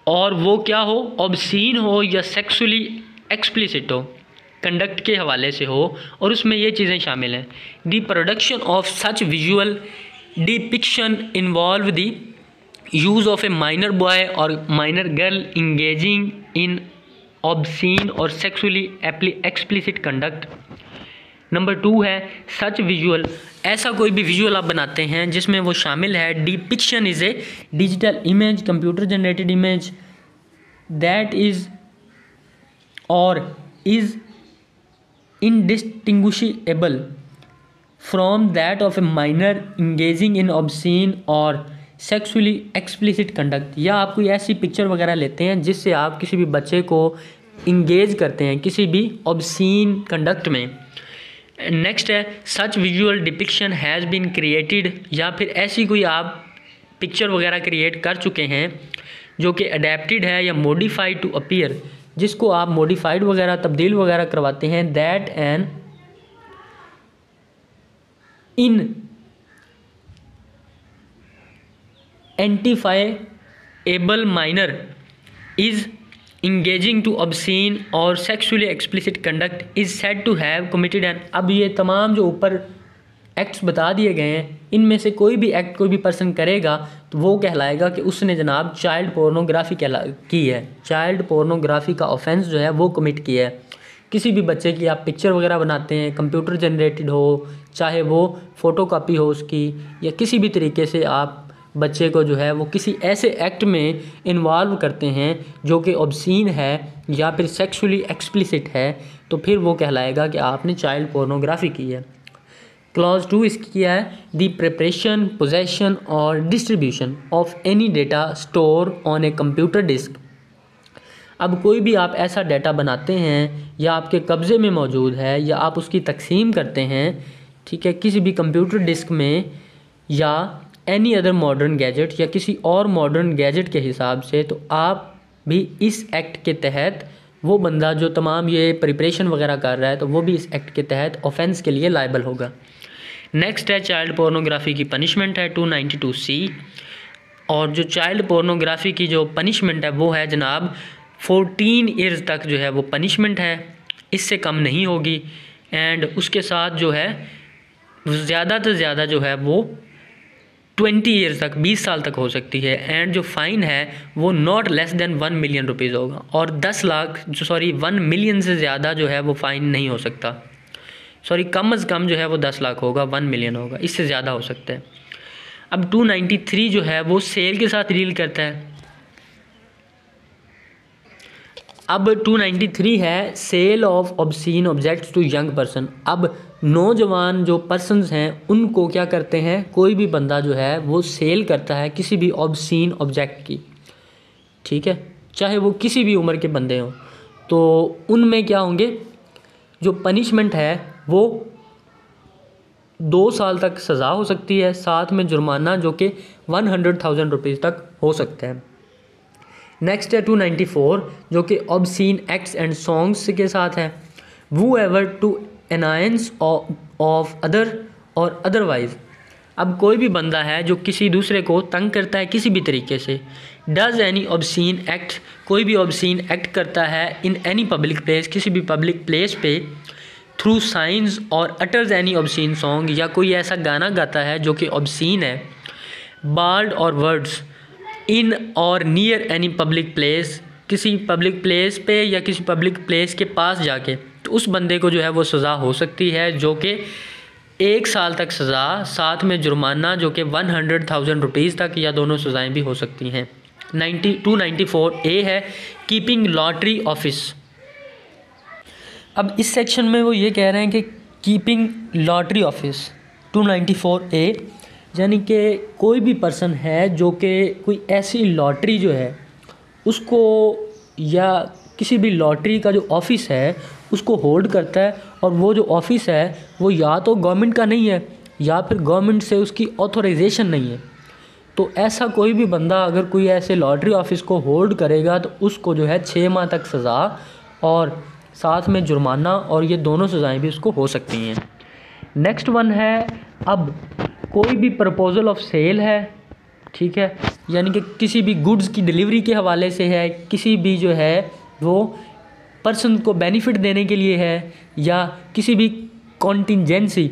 और वो क्या हो, ऑब्सीन हो या सेक्सुअली एक्सप्लिसिट हो, कंडक्ट के हवाले से हो, और उसमें ये चीज़ें शामिल हैं। The production of such visual depiction involve the use of a minor boy और minor girl engaging in obscene और सेक्सुअली एक्सप्लिसिट कंडक्ट। नंबर 2 है सच विजुअल, ऐसा कोई भी विजुअल आप बनाते हैं जिसमें वो शामिल है, depiction is a digital image, computer generated image that is और is indistinguishable from that of a minor engaging in obscene और sexually explicit conduct, या आप कोई ऐसी पिक्चर वगैरह लेते हैं जिससे आप किसी भी बच्चे को इंगेज करते हैं किसी भी obscene कंडक्ट में। नेक्स्ट है such visual depiction has been created, या फिर ऐसी कोई आप पिक्चर वगैरह क्रिएट कर चुके हैं जो कि अडेप्टेड है या मॉडिफाइड टू अपीयर, जिसको आप मॉडिफाइड वगैरह तब्दील वगैरह करवाते हैं, that an identifiable minor is engaging to obscene और sexually explicit conduct is said to have committed an. अब ये तमाम जो ऊपर एक्ट्स बता दिए गए हैं, इनमें से कोई भी एक्ट कोई भी पर्सन करेगा तो वो कहलाएगा कि उसने जनाब चाइल्ड पोर्नोग्राफी की है, चाइल्ड पोर्नोग्राफी का ऑफेंस जो है वो कमिट किया है। किसी भी बच्चे की आप पिक्चर वगैरह बनाते हैं, कंप्यूटर जनरेटेड हो, चाहे वो फ़ोटोकॉपी हो उसकी, या किसी भी तरीके से आप बच्चे को जो है वो किसी ऐसे एक्ट में इन्वॉल्व करते हैं जो कि ऑब्सीन है या फिर सेक्सुअली एक्सप्लिसिट है, तो फिर वो कहलाएगा कि आपने चाइल्ड पोर्नोग्राफी की है। क्लॉज 2 इसकी क्या है, दी प्रिपरेशन, पोजेशन और distribution of any data store on a computer disk. अब कोई भी आप ऐसा डाटा बनाते हैं या आपके कब्ज़े में मौजूद है या आप उसकी तकसीम करते हैं, ठीक है, किसी भी कंप्यूटर डिस्क में या एनी अदर मॉडर्न गैजेट या किसी और मॉडर्न गैजेट के हिसाब से, तो आप भी इस एक्ट के तहत, वो बंदा जो तमाम ये प्रिपरेशन वगैरह कर रहा है तो वो भी इस एक्ट के तहत ऑफेंस के लिए लायबल होगा। नेक्स्ट है चाइल्ड पोर्नोग्राफी की पनिशमेंट है 292C, और जो चाइल्ड पोर्नोग्राफी की जो पनिशमेंट है वो है जनाब 14 ईयर्स तक जो है वो पनिशमेंट है, इससे कम नहीं होगी। एंड उसके साथ जो है ज़्यादा से ज़्यादा जो है वो 20 ईयर्स तक, 20 साल तक हो सकती है। एंड जो फ़ाइन है वो not less then 1 million rupees होगा, और 1 मिलियन से ज़्यादा जो है वो फ़ाइन नहीं हो सकता। कम से कम जो है वो 10 लाख होगा, 1 मिलियन होगा, इससे ज़्यादा हो सकता है। अब 293 जो है वो सेल के साथ डील करता है। अब 293 है sale of obscene objects to young person. अब नौजवान जो पर्सन्स हैं उनको क्या करते हैं, कोई भी बंदा जो है वो सेल करता है किसी भी ऑब्सीन ऑब्जेक्ट की, ठीक है, चाहे वो किसी भी उम्र के बंदे हों, तो उनमें क्या होंगे, जो पनिशमेंट है वो 2 साल तक सज़ा हो सकती है, साथ में जुर्माना जो कि 100,000 रुपीज़ तक हो सकता है। नेक्स्ट है 294 जो कि ऑब्सीन एक्ट्स एंड सॉन्ग्स के साथ है। Whoever to annoyance of other और अदरवाइज। अब कोई भी बंदा है जो किसी दूसरे को तंग करता है किसी भी तरीके से, डज एनी ऑब्सीन एक्ट, कोई भी ऑब्सीन एक्ट करता है इन एनी पब्लिक प्लेस, किसी भी पब्लिक प्लेस पे, थ्रू साइंस और अटर्स एनी ऑब्सीन सॉन्ग, या कोई ऐसा गाना गाता है जो कि ऑब्सीन है, बार्ड और वर्ड्स, इन और नियर एनी पब्लिक प्लेस, किसी पब्लिक प्लेस पे या किसी पब्लिक प्लेस के पास जाके, तो उस बंदे को जो है वो सज़ा हो सकती है जो कि 1 साल तक सज़ा, साथ में जुर्माना जो कि 100,000 रुपीज़ तक, या दोनों सज़ाएँ भी हो सकती हैं। 294A है कीपिंग लॉटरी ऑफिस। अब इस सेक्शन में वो ये कह रहे हैं कि कीपिंग लॉटरी ऑफिस 294A, यानी कि कोई भी पर्सन है जो कि कोई ऐसी लॉटरी जो है उसको, या किसी भी लॉटरी का जो ऑफिस है उसको होल्ड करता है, और वो जो ऑफिस है वो या तो गवर्नमेंट का नहीं है या फिर गवर्नमेंट से उसकी ऑथोराइजेशन नहीं है। तो ऐसा कोई भी बंदा अगर कोई ऐसे लॉटरी ऑफिस को होल्ड करेगा तो उसको जो है 6 माह तक सज़ा और साथ में जुर्माना, और ये दोनों सज़ाएँ भी उसको हो सकती हैं। नेक्स्ट वन है, अब कोई भी प्रपोजल ऑफ सेल है, ठीक है, यानी कि किसी भी गुड्स की डिलीवरी के हवाले से है, किसी भी जो है वो पर्सन को बेनिफिट देने के लिए है, या किसी भी कॉन्टिजेंसी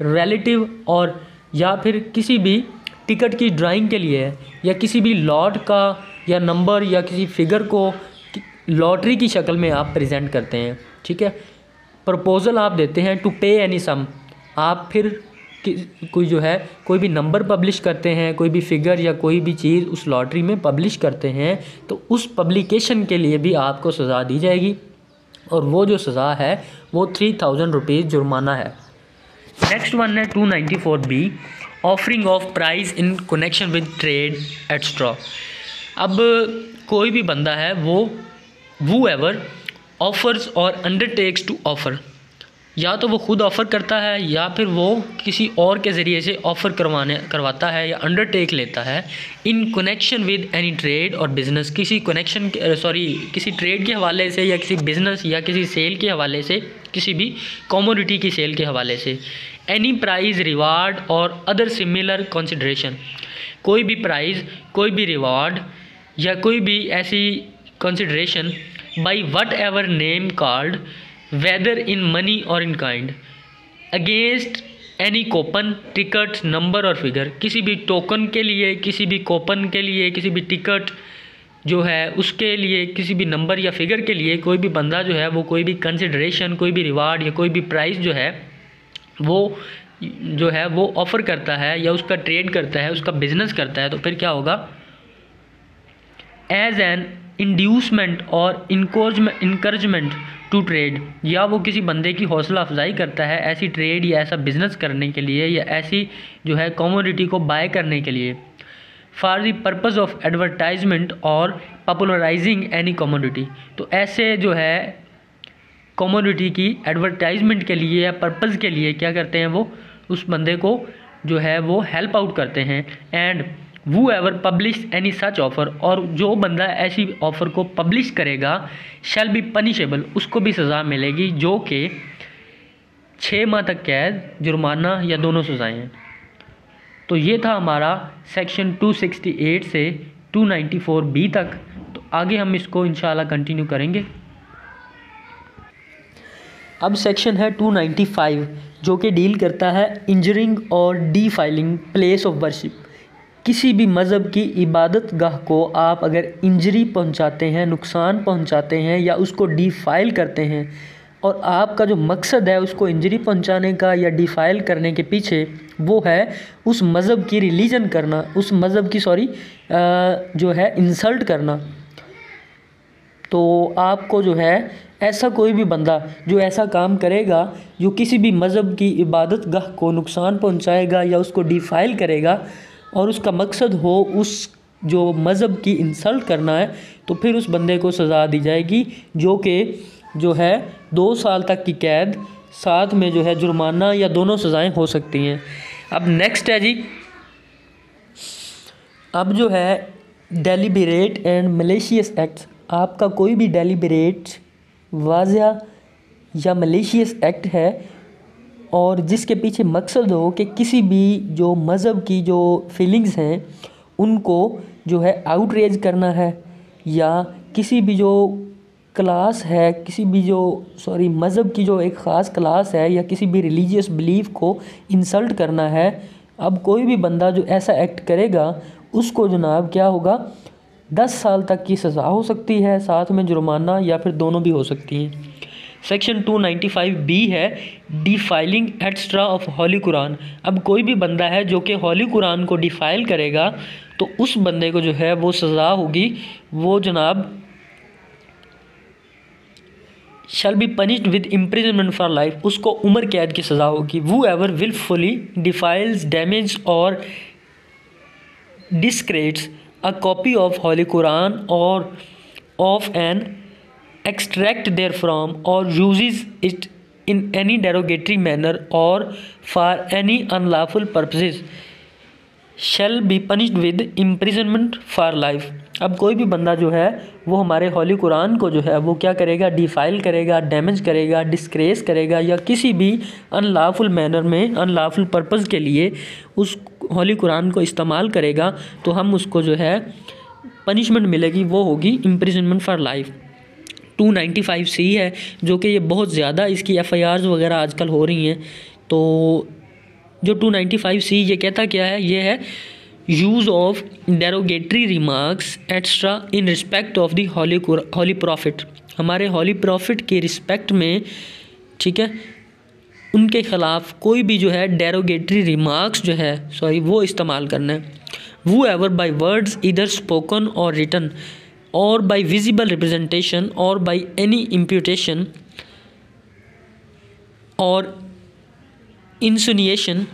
रिलेटिव, और या फिर किसी भी टिकट की ड्राइंग के लिए है, या किसी भी लॉट का या नंबर या किसी फिगर को लॉटरी की शक्ल में आप प्रेजेंट करते हैं, ठीक है। प्रपोजल आप देते हैं टू पे एनी सम, आप फिर कोई जो है कोई भी नंबर पब्लिश करते हैं, कोई भी फिगर या कोई भी चीज़ उस लॉटरी में पब्लिश करते हैं, तो उस पब्लिकेशन के लिए भी आपको सज़ा दी जाएगी, और वो जो सज़ा है वो 3,000 रुपीज़ जुर्माना है। नेक्स्ट वन है 294B offering of price in connection with trade etcetera. अब कोई भी बंदा है वो एवर ऑफर्स और अंडरटेक्स टू ऑफ़र, या तो वो खुद ऑफ़र करता है या फिर वो किसी और के ज़रिए से ऑफ़र करवाता है या अंडरटेक लेता है, in connection with any trade और बिज़नेस, किसी किसी ट्रेड के हवाले से, या किसी बिज़नेस या किसी सेल के हवाले से, किसी भी कमोडिटी की सेल के हवाले से, एनी प्राइज़ रिवार्ड और अदर सिमिलर कंसिडरेशन, कोई भी प्राइज़, कोई भी रिवार्ड या कोई भी ऐसी consideration by what ever name called whether in money or in kind, against any coupon, ticket, number और फिगर, किसी भी टोकन के लिए, किसी भी कोपन के लिए, किसी भी टिकट जो है उसके लिए, किसी भी नंबर या फिगर के लिए कोई भी बंदा जो है वो कोई भी कंसिडरेशन, कोई भी रिवार्ड या कोई भी प्राइस जो है वो ऑफ़र करता है या उसका ट्रेड करता है, उसका बिजनेस करता है, तो फिर क्या होगा, एज एन इंड्यूसमेंट और इनकरेजमेंट टू ट्रेड, या वो किसी बंदे की हौसला अफजाई करता है ऐसी ट्रेड या ऐसा बिज़नेस करने के लिए, या ऐसी जो है कमोडिटी को बाय करने के लिए, for the purpose of advertisement और पॉपुलराइजिंग एनी कमोडिटी। तो ऐसे जो है कमोडिटी की एडवर्टाइजमेंट के लिए या पर्पज़ के लिए क्या करते हैं, वो उस बंदे को जो है वो हेल्प आउट करते हैं। एंड वो ever publish any such offer, और जो बंदा ऐसी ऑफ़र को पब्लिश करेगा शैल बी पनिशेबल, उसको भी सज़ा मिलेगी जो कि 6 माह तक कैद, जुर्माना या दोनों सज़ाएँ हैं। तो ये था हमारा सेक्शन 268 से 294B तक। तो आगे हम इसको इंशाल्लाह कंटिन्यू करेंगे। अब सेक्शन है 295 जो कि डील करता है इंजरिंग और डीफाइलिंग प्लेस ऑफ वर्शिप। किसी भी मज़हब की इबादत गाह को आप अगर इंजरी पहुंचाते हैं, नुकसान पहुंचाते हैं या उसको डीफाइल करते हैं, और आपका जो मकसद है उसको इंजरी पहुंचाने का या डिफाइल करने के पीछे वो है उस मज़हब की रिलीजन करना, उस मज़हब की जो है इंसल्ट करना, तो आपको जो है ऐसा कोई भी बंदा जो ऐसा काम करेगा, जो किसी भी मज़हब की इबादत गाह को नुकसान पहुंचाएगा या उसको डिफाइल करेगा और उसका मकसद हो उस जो मज़हब की इंसल्ट करना है, तो फिर उस बंदे को सज़ा दी जाएगी जो कि जो है 2 साल तक की कैद, साथ में जो है जुर्माना या दोनों सज़ाएं हो सकती हैं। अब नेक्स्ट है जी, अब जो है डेलिबरेट एंड मलेशियस एक्ट। आपका कोई भी डेलिबरेट, वाज़िया या मलेशियस एक्ट है और जिसके पीछे मकसद हो कि किसी भी जो मज़हब की जो फीलिंग्स हैं उनको जो है आउटरेज करना है, या किसी भी जो क्लास है, किसी भी जो मज़हब की जो एक ख़ास क्लास है या किसी भी रिलीजियस बिलीफ को इंसल्ट करना है। अब कोई भी बंदा जो ऐसा एक्ट करेगा उसको जनाब क्या होगा, 10 साल तक की सज़ा हो सकती है, साथ में जुर्माना या फिर दोनों भी हो सकती हैं। सेक्शन 295B है डिफाइलिंग एक्स्ट्रा ऑफ हॉली कुरान। अब कोई भी बंदा है जो कि हॉली कुरान को डिफाइल करेगा तो उस बंदे को जो है वो सज़ा होगी, वो जनाब shall be punished with imprisonment for life, उसको उम्र कैद की सज़ा होगी। वो एवर विलफुली डिफाइल्स, डैमेज और desecrates a copy of holy Quran और of an extract therefrom or uses it in any derogatory manner or for any unlawful purposes shall be punished with imprisonment for life। अब कोई भी बंदा जो है वो हमारे हॉली कुरान को जो है वो क्या करेगा, डिफाइल करेगा, डैमेज करेगा, डिस्क्रेस करेगा या किसी भी अनलॉफुल मैनर में अनलॉफुल पर्पज़ के लिए उस हॉली कुरान को इस्तेमाल करेगा, तो हम उसको जो है पनिशमेंट मिलेगी, वो होगी इम्प्रिजनमेंट फॉर लाइफ। 295C है जो कि ये बहुत ज़्यादा इसकी FIRs वगैरह आजकल हो रही हैं। तो जो 295C ये कहता क्या है, ये है use of derogatory remarks extra in respect of the holy prophet. हमारे हॉली प्रॉफिट के रिस्पेक्ट में, ठीक है, उनके ख़िलाफ़ कोई भी जो है डेरोगेटरी रिमार्क्स जो है वो इस्तेमाल करना है। वो ever by words either spoken और written or by visible representation or by any imputation or insinuation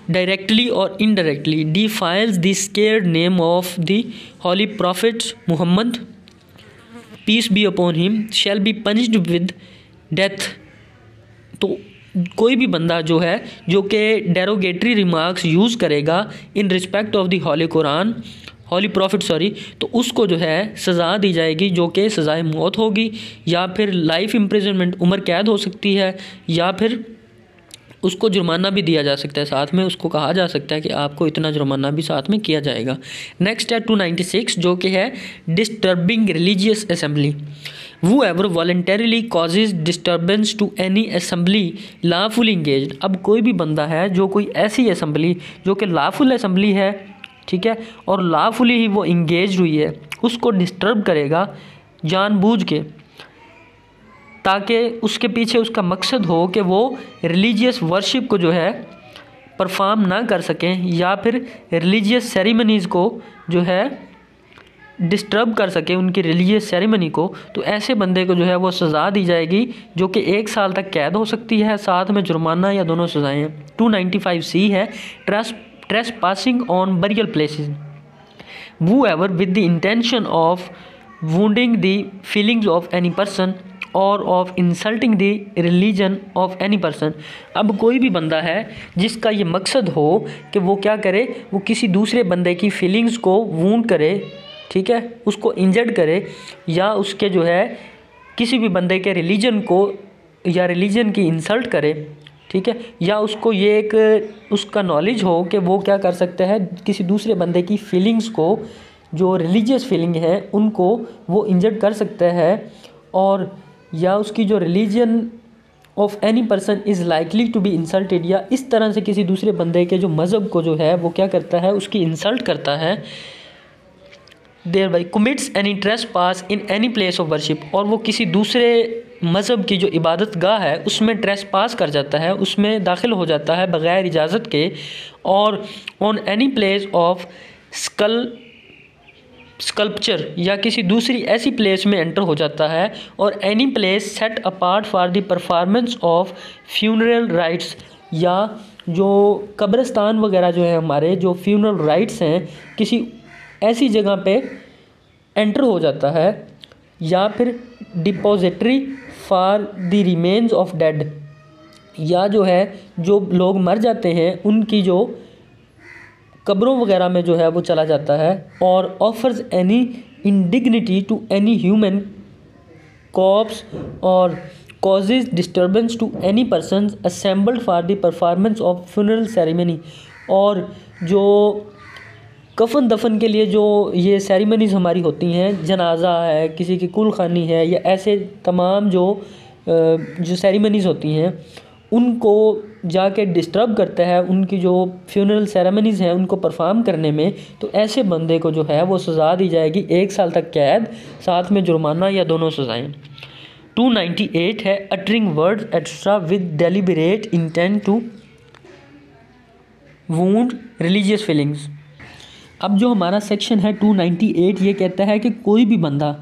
directly or indirectly defiles the sacred name of the holy prophet Muhammad, peace be upon him, shall be punished with death। तो कोई भी बंदा जो है जो कि derogatory remarks use करेगा in respect of the holy Quran, holy prophet तो उसको जो है सज़ा दी जाएगी जो कि सज़ाए मौत होगी, या फिर लाइफ इम्प्रिजनमेंट, उम्र कैद हो सकती है, या फिर उसको जुर्माना भी दिया जा सकता है, साथ में उसको कहा जा सकता है कि आपको इतना जुर्माना भी साथ में किया जाएगा। नेक्स्ट है 296 जो कि है disturbing religious assembly. Whoever voluntarily causes disturbance to any assembly lawful engaged. अब कोई भी बंदा है जो कोई ऐसी असेंबली जो कि लॉफुल असेंबली है, ठीक है, और लॉफुली ही वो इंगेज हुई है, उसको डिस्टर्ब करेगा जानबूझ के, ताकि उसके पीछे उसका मकसद हो कि वो रिलीजियस वर्शिप को जो है परफॉर्म ना कर सकें या फिर रिलीजियस सेरेमनीज़ को जो है डिस्टर्ब कर सके, उनकी रिलीजियस सेरेमनी को, तो ऐसे बंदे को जो है वो सज़ा दी जाएगी जो कि 1 साल तक कैद हो सकती है, साथ में जुर्माना या दोनों सज़ाएँ हैं। 295C है trespassing on burial places। Whoever with the intention of wounding the feelings of any person or of insulting the religion of any person। अब कोई भी बंदा है जिसका ये मकसद हो कि वो क्या करे, वो किसी दूसरे बंदे की फीलिंग्स को वूंड करे, ठीक है, उसको इंजर्ड करे, या उसके जो है किसी भी बंदे के रिलीजन को या रिलीजन की इंसल्ट करे, ठीक है, या उसको ये एक उसका नॉलेज हो कि वो क्या कर सकता है, किसी दूसरे बंदे की फीलिंग्स को जो रिलीजियस फीलिंग है उनको वो इंजर्ड कर सकता है, और या उसकी जो religion of any person is likely to be insulted, या इस तरह से किसी दूसरे बंदे के जो मज़हब को जो है वो क्या करता है, उसकी इंसल्ट करता है। Thereby commits any trespass in any place of worship, और वो किसी दूसरे मज़हब की जो इबादत गाह है उसमें ट्रेसपास कर जाता है, उसमें दाखिल हो जाता है बग़ैर इजाज़त के, और on any place of sculpture, या किसी दूसरी ऐसी प्लेस में एंटर हो जाता है, और any place set apart for the performance of funeral rights, या जो कब्रिस्तान वगैरह जो है हमारे जो फ्यूनरल राइट्स हैं किसी ऐसी जगह पे एंटर हो जाता है, या फिर depository for the remains of dead, या जो है जो लोग मर जाते हैं उनकी जो कब्रों वगैरह में जो है वो चला जाता है, और offers any indignity to any human corpse और causes disturbance to any persons assembled for the performance of funeral ceremony, और जो कफन दफन के लिए जो ये सेरेमनीज़ हमारी होती हैं, जनाजा है, किसी की कुलखानी है, या ऐसे तमाम जो सेरेमनीज़ होती हैं उनको जाके डिस्टर्ब करता है, उनकी जो फ्यूनरल सेरेमनीज़ हैं उनको परफॉर्म करने में, तो ऐसे बंदे को जो है वो सज़ा दी जाएगी 1 साल तक कैद, साथ में जुर्माना या दोनों सज़ाएँ। 298 है uttering words extra with deliberate intent to wound religious feelings. अब जो हमारा सेक्शन है 298 ये कहता है कि कोई भी बंदा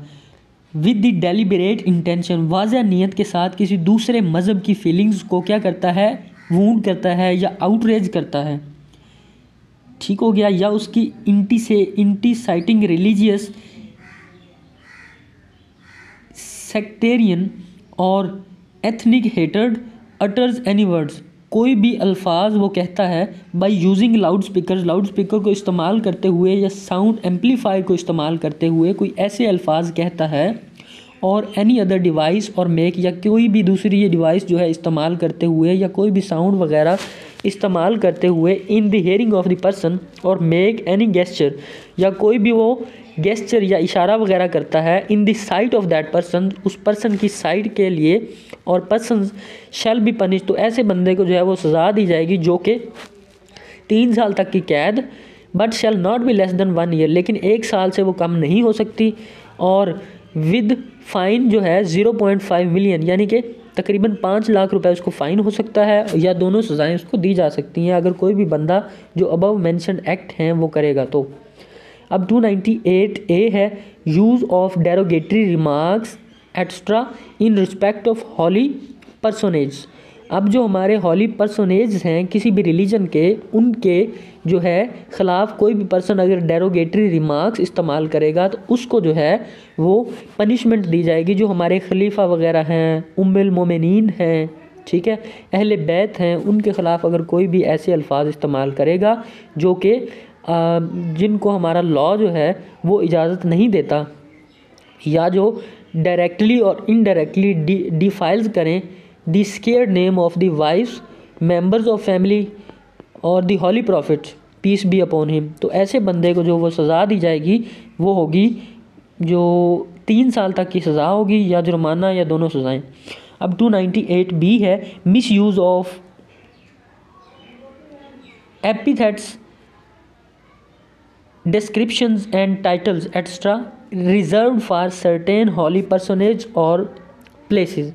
विद द डेलिबरेट इंटेंशन, वाज़ह नियत के साथ किसी दूसरे मज़हब की फीलिंग्स को क्या करता है, वूंड करता है या आउटरेज करता है, ठीक हो गया, या उसकी इंटीसाइटिंग रिलीजियस, सेक्टेरियन और ethnic hatred utters any words, कोई भी अल्फाज वो कहता है बाई यूजिंग लाउड स्पीकर को इस्तेमाल करते हुए, या साउंड एम्पलीफायर को इस्तेमाल करते हुए कोई ऐसे अल्फाज कहता है, और एनी अदर डिवाइस और मेक, या कोई भी दूसरी ये डिवाइस जो है इस्तेमाल करते हुए, या कोई भी साउंड वगैरह इस्तेमाल करते हुए in the hearing of the person, और मेक एनी गेस्चर, या कोई भी वो गेस्चर या इशारा वगैरह करता है in the site of that person, उस पर्सन की साइड के लिए, और पर्सन शैल बी पनिश, तो ऐसे बंदे को जो है वो सज़ा दी जाएगी जो कि 3 साल तक की कैद, but shall not be less than 1 year, लेकिन 1 साल से वो कम नहीं हो सकती, और विद फ़ाइन जो है 0.5 मिलियन, यानी कि तकरीबन 5 लाख रुपए उसको फ़ाइन हो सकता है, या दोनों सज़ाएँ उसको दी जा सकती हैं अगर कोई भी बंदा जो अबव मेंशन्ड एक्ट हैं वो करेगा तो। अब 298A है use of derogatory remarks extra in respect of holy personage. अब जो हमारे हॉली पर्सोनेज हैं किसी भी रिलीजन के, उनके जो है ख़िलाफ़ कोई भी पर्सन अगर डेरोगेटरी रिमार्क्स इस्तेमाल करेगा तो उसको जो है वो पनिशमेंट दी जाएगी। जो हमारे खलीफा वगैरह हैं, उम्मुल मोमिनीन हैं, ठीक है, अहले बैत हैं, उनके ख़िलाफ़ अगर कोई भी ऐसे अल्फाज इस्तेमाल करेगा जो कि जिनको हमारा लॉ जो है वो इजाज़त नहीं देता, या जो डायरेक्टली और इनडायरेक्टली डिफाइल्स करें the sacred name of the wife's, members of family और the holy prophet peace be upon him, तो ऐसे बंदे को जो वो सज़ा दी जाएगी वो होगी जो 3 साल तक की सज़ा होगी, या जुर्माना या दोनों सज़ाएँ। अब 298B है miss use of epithets, descriptions and titles extra reserved for certain holy personage और places।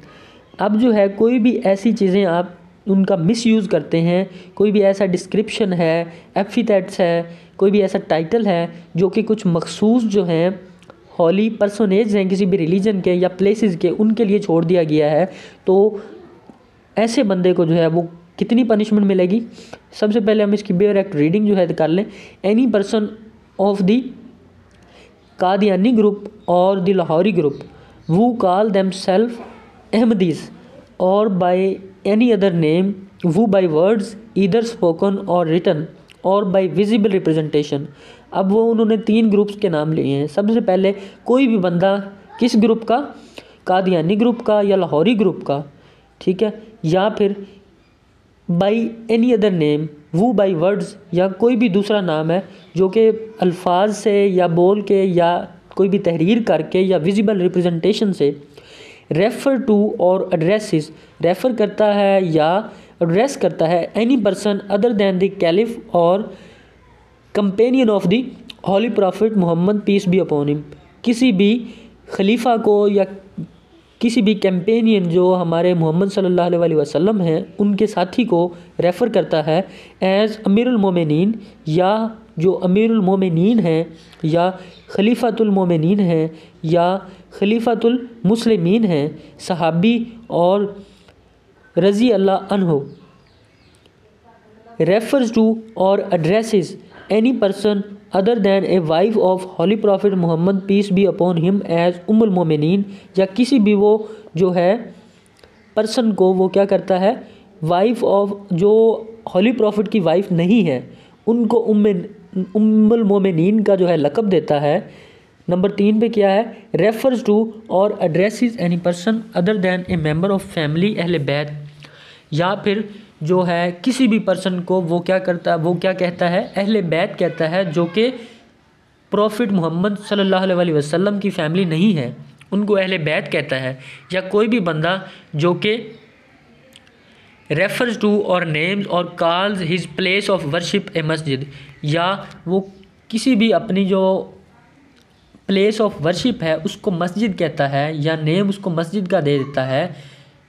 अब जो है कोई भी ऐसी चीज़ें आप उनका मिसयूज़ करते हैं, कोई भी ऐसा डिस्क्रिप्शन है, एपिथेट्स है, कोई भी ऐसा टाइटल है जो कि कुछ मखसूस जो हैं हॉली पर्सोनेज हैं किसी भी रिलीजन के या प्लेसेस के, उनके लिए छोड़ दिया गया है, तो ऐसे बंदे को जो है वो कितनी पनिशमेंट मिलेगी। सबसे पहले हम इसकी बेयर एक्ट रीडिंग जो है कर लें। Any person of the Qadiani group or the Lahori group who call themselves Ahmadis or by any other name, who by words either spoken or written or by visible representation। अब वो उन्होंने 3 groups के नाम लिए हैं। सबसे पहले कोई भी बंदा किस ग्रुप का, कादियानी ग्रुप का या लाहौरी ग्रुप का, ठीक है, या फिर by any other name who by words या कोई भी दूसरा नाम है जो कि अल्फाज से या बोल के या कोई भी तहरीर करके या विजिबल रिप्रेजेंटेशन से रेफ़र टू और एड्रेसिस रेफ़र करता है या एड्रेस करता है any person other than the caliph और companion of the holy prophet Muhammad peace be upon him, किसी भी खलीफा को या किसी भी कैंपेनियन जो हमारे मोहम्मद सल्लल्लाहु अलैहि वसल्लम हैं उनके साथी को रेफ़र करता है एज़ अमीरुल मोमिनीन, या जो अमीरुल मोमिनीन हैं या खलीफातुल मोमिनीन हैं या खलीफातुल मुस्लिमीन हैं, सहाबी और रज़ी अल्लाह अन्हु। रेफर्स टू और addresses any person other than a wife of holy prophet Muhammad peace be upon him as उम्मुल मोमिनीन, या किसी भी वो जो है पर्सन को वो क्या करता है, वाइफ ऑफ जो हॉली प्रॉफिट की वाइफ नहीं है उनको उम्मुल मोमिनीन का जो है लक़ब देता है। नंबर 3 पे क्या है, रेफर्स टू और addresses any person other than A member of family अहले बैत, या फिर जो है किसी भी पर्सन को वो क्या करता है, वो क्या कहता है, अहले बैत कहता है जो कि प्रॉफिट मोहम्मद सल्लल्लाहु अलैहि वसल्लम की फ़ैमिली नहीं है, उनको अहले बैत कहता है। या कोई भी बंदा जो कि रेफर्स टू और नेम्स और calls his place of worship a मस्जिद, या वो किसी भी अपनी जो प्लेस ऑफ वर्शिप है उसको मस्जिद कहता है या नेम उसको मस्जिद का दे देता है,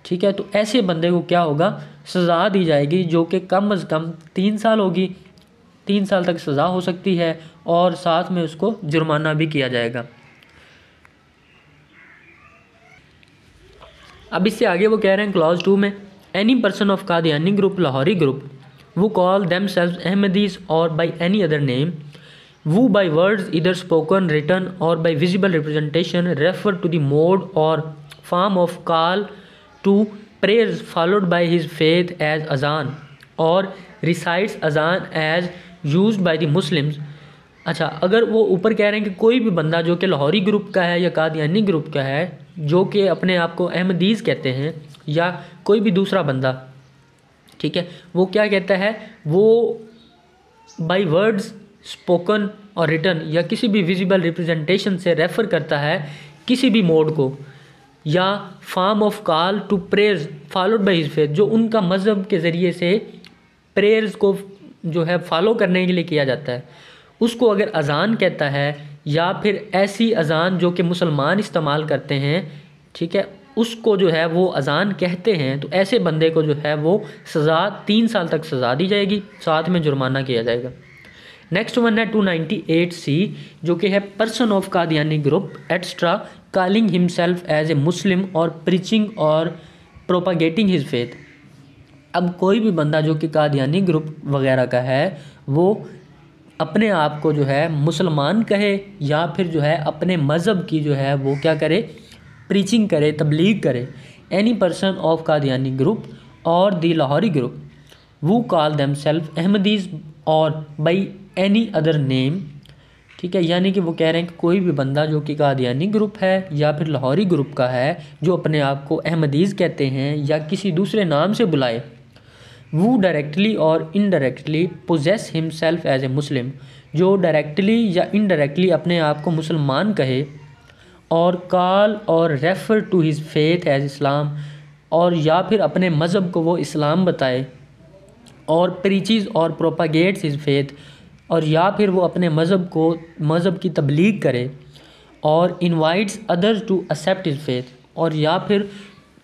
ठीक है। तो ऐसे बंदे को क्या होगा, सज़ा दी जाएगी जो कि कम अज़ कम 3 साल होगी, 3 साल तक सज़ा हो सकती है और साथ में उसको जुर्माना भी किया जाएगा। अब इससे आगे वो कह रहे हैं क्लॉज 2 में, any person of Qadiani group Lahori group who call themselves Ahmadis or by any other name who by words either spoken written or by visible representation refer to the mode or form of call to prayers followed by his faith as azan or recites azan as used by the Muslims. अच्छा, अगर वो ऊपर कह रहे हैं कि कोई भी बंदा जो कि लाहौरी ग्रुप का है या कादियानी ग्रुप का है जो कि अपने आप को अहमदीज़ कहते हैं, या कोई भी दूसरा बंदा, ठीक है, वो क्या कहता है, वो बाई वर्ड्स स्पोकन और रिटन या किसी भी विजिबल रिप्रेजेंटेशन से रेफ़र करता है किसी भी मोड को, या form of call to prayers followed by his faith, जो उनका मज़हब के ज़रिए से प्रेयर्स को जो है फॉलो करने के लिए किया जाता है, उसको अगर अज़ान कहता है या फिर ऐसी अज़ान जो कि मुसलमान इस्तेमाल करते हैं, ठीक है, उसको जो है वो अज़ान कहते हैं, तो ऐसे बंदे को जो है वो सज़ा 3 साल तक सज़ा दी जाएगी, साथ में जुर्माना किया जाएगा। नेक्स्ट वन है 298C जो कि है person of Qadiani group extra calling himself as a Muslim or preaching और प्रोपागेटिंग हिज फेथ। अब कोई भी बंदा जो कि कादियानी ग्रुप वगैरह का है वो अपने आप को जो है मुसलमान कहे या फिर जो है अपने मज़हब की जो है वो क्या करे, प्रीचिंग करे, तबलीग करे। Any person of Qadiani group और दी Lahori group who call them self अहमदीज़ और बाई एनी अदर नेम, ठीक है, यानी कि वो कह रहे हैं कि कोई भी बंदा जो कि कादियानी ग्रुप है या फिर लाहौरी ग्रुप का है जो अपने आप को अहमदीज़ कहते हैं या किसी दूसरे नाम से बुलाए, who directly or indirectly poses himself as a Muslim, जो डायरेक्टली या इनडायरेक्टली अपने आप को मुसलमान कहे or call or refer to his faith as Islam, और या फिर अपने मज़हब को वो इस्लाम बताए, और प्रीचीज़ और प्रोपागेट्स हिज फेथ, और या फिर वो अपने मज़हब की तबलीग करे, और invites others to accept his faith, और या फिर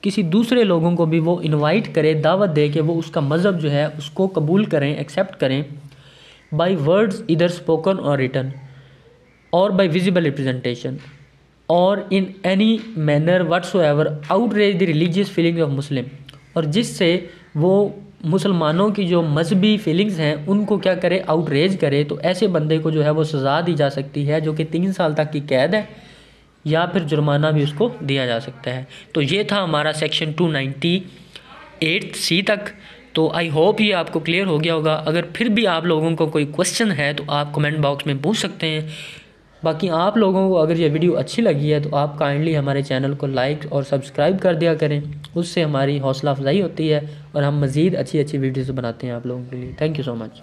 किसी दूसरे लोगों को भी वो इनवाइट करे, दावत दे के वो उसका मज़हब जो है उसको कबूल करें, एक्सेप्ट करें, बाई वर्ड्स इधर स्पोकन और written or by visible representation और in any manner whatsoever outrage the religious feelings of Muslim, और जिससे वो मुसलमानों की जो मजहबी फीलिंग्स हैं उनको क्या करे, आउटरेज करे। तो ऐसे बंदे को जो है वो सज़ा दी जा सकती है जो कि 3 साल तक की कैद है या फिर जुर्माना भी उसको दिया जा सकता है। तो ये था हमारा सेक्शन 298C तक। तो आई होप ये आपको क्लियर हो गया होगा। अगर फिर भी आप लोगों को कोई क्वेश्चन है तो आप कमेंट बॉक्स में पूछ सकते हैं। बाकी आप लोगों को अगर ये वीडियो अच्छी लगी है तो आप काइंडली हमारे चैनल को लाइक और सब्सक्राइब कर दिया करें, उससे हमारी हौसला अफजाई होती है और हम मज़ीद अच्छी अच्छी वीडियोज़ बनाते हैं आप लोगों के लिए। Thank you so much.